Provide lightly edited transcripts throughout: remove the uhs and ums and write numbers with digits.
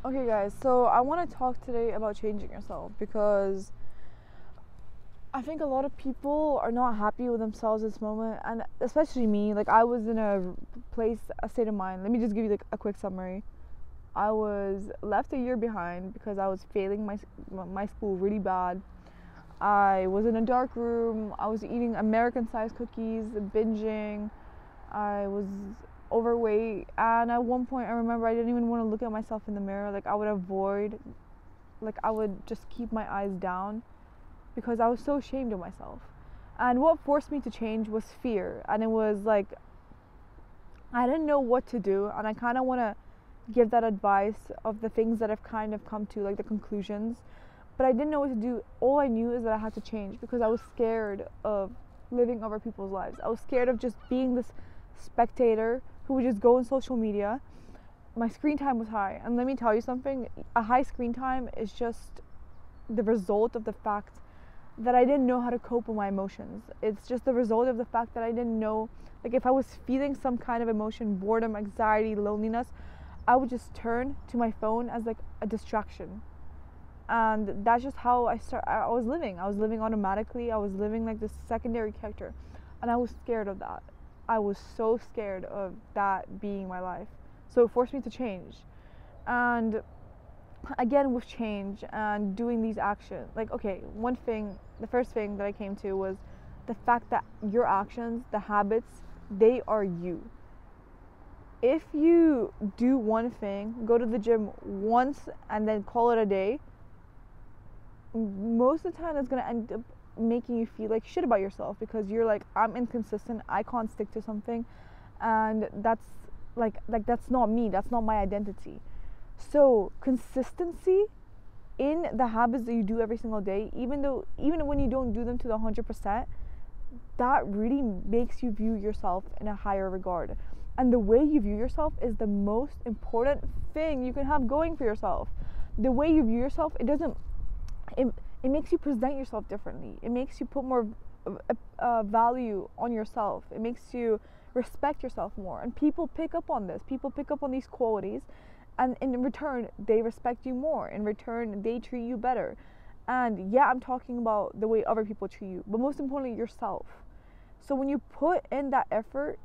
Okay, guys, so I want to talk today about changing yourself because I think a lot of people are not happy with themselves this moment, and especially me. Like, I was in a state of mind. Let me just give you like a quick summary. I was left a year behind because I was failing my school really bad. I was in a dark room. I was eating American-sized cookies, binging. I was overweight, and at one point I remember I didn't even want to look at myself in the mirror. Like, I would just keep my eyes down because I was so ashamed of myself. And what forced me to change was fear, and it was like I didn't know what to do, and I kind of want to give that advice of the things that I've kind of come to, like the conclusions, but I didn't know what to do. All I knew is that I had to change because I was scared of living other people's lives. I was scared of just being this spectator who would just go on social media. My screen time was high, and let me tell you something, a high screen time is just the result of the fact that I didn't know how to cope with my emotions. It's just the result of the fact that I didn't know, like, if I was feeling some kind of emotion, boredom, anxiety, loneliness, I would just turn to my phone as like a distraction. And that's just how I was living. I was living automatically. I was living like this secondary character, and I was scared of that. I was so scared of that being my life. So it forced me to change. And again, with change and doing these actions, like, okay, the first thing that I came to was the fact that your actions, the habits, they are you. If you do one thing, go to the gym once and then call it a day, most of the time that's going to end up making you feel like shit about yourself because you're like, I'm inconsistent, I can't stick to something, and that's that's not me, that's not my identity. So consistency in the habits that you do every single day, even when you don't do them to the 100%, that really makes you view yourself in a higher regard. And the way you view yourself is the most important thing you can have going for yourself. The way you view yourself, it makes you present yourself differently. It makes you put more value on yourself. It makes you respect yourself more. And people pick up on this. People pick up on these qualities, and in return, they respect you more. In return, they treat you better. And yeah, I'm talking about the way other people treat you, but most importantly, yourself. So when you put in that effort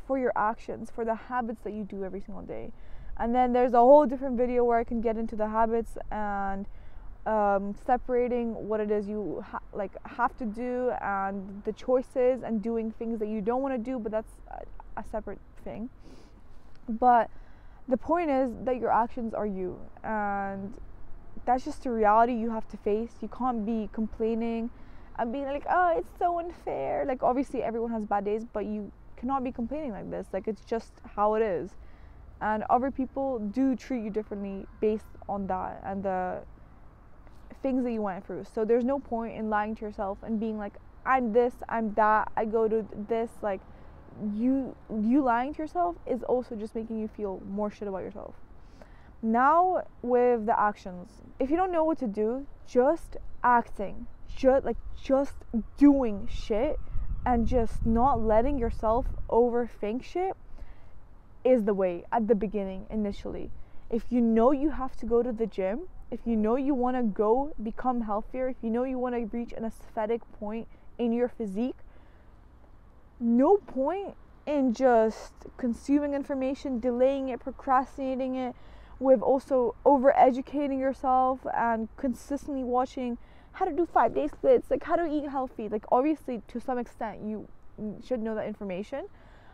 for your actions, for the habits that you do every single day, and then there's a whole different video where I can get into the habits and separating what it is you have to do and the choices and doing things that you don't want to do, but that's a separate thing. But the point is that your actions are you, and that's just a reality you have to face. You can't be complaining and being like, oh, it's so unfair. Like, obviously everyone has bad days, but you cannot be complaining like this. Like, it's just how it is, and other people do treat you differently based on that and the things that you went through. So there's no point in lying to yourself and being like, I'm this, I'm that, I go to this. Like, you lying to yourself is also just making you feel more shit about yourself. Now with the actions, if you don't know what to do, just acting, just doing shit and just not letting yourself overthink shit is the way at the beginning initially. If you know you have to go to the gym, if you know you want to go become healthier, if you know you want to reach an aesthetic point in your physique, no point in just consuming information, delaying it, procrastinating it, with also over-educating yourself and consistently watching how to do 5-day splits, like how to eat healthy. Like, obviously to some extent you should know that information,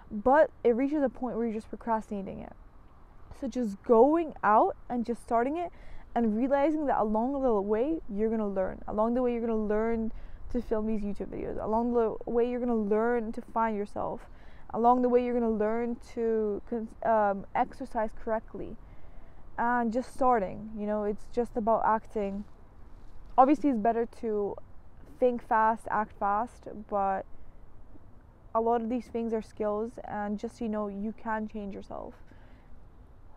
but it reaches a point where you're just procrastinating it. So just going out and just starting it and realizing that along the way you're gonna learn. Along the way you're gonna learn to film these YouTube videos. Along the way you're gonna learn to find yourself. Along the way you're gonna learn to exercise correctly. And just starting, it's just about acting. Obviously it's better to think fast, act fast, but a lot of these things are skills, and just you can change yourself.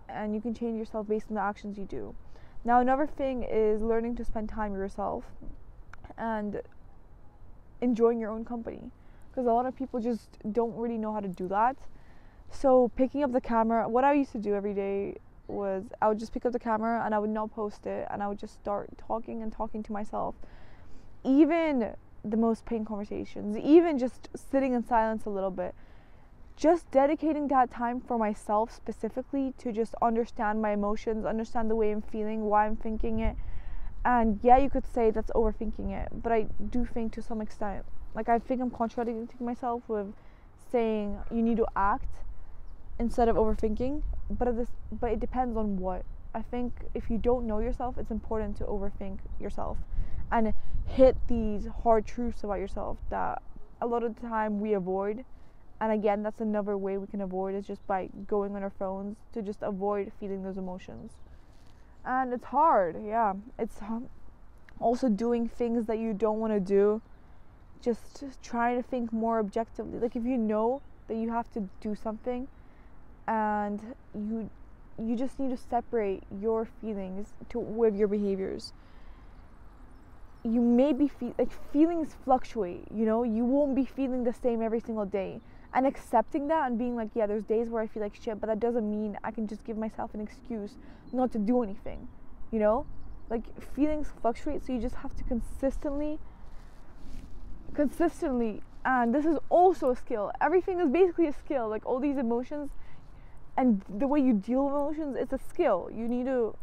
And you can change yourself based on the actions you do. Now, another thing is learning to spend time with yourself and enjoying your own company, because a lot of people just don't really know how to do that. So picking up the camera, what I used to do every day was I would just pick up the camera and I would not post it, and I would just start talking and talking to myself. Even the most pain conversations, even just sitting in silence a little bit, just dedicating that time for myself specifically to just understand my emotions, understand the way I'm feeling, why I'm thinking it. And yeah, you could say that's overthinking it, but I do think to some extent, like, I think I'm contradicting myself with saying you need to act instead of overthinking, but it depends on what. I think if you don't know yourself, it's important to overthink yourself and hit these hard truths about yourself that a lot of the time we avoid. And again, that's another way we can avoid, is just by going on our phones, to just avoid feeling those emotions. And it's hard, yeah. It's also doing things that you don't want to do, just trying to think more objectively. Like, if you know that you have to do something and you just need to separate your feelings with your behaviors. You may be feelings fluctuate, you know, you won't be feeling the same every single day. And accepting that and being like, yeah, there's days where I feel like shit, but that doesn't mean I can just give myself an excuse not to do anything, you know? Like, feelings fluctuate, so you just have to consistently, and this is also a skill. Everything is basically a skill. Like, all these emotions and the way you deal with emotions, it's a skill. You need to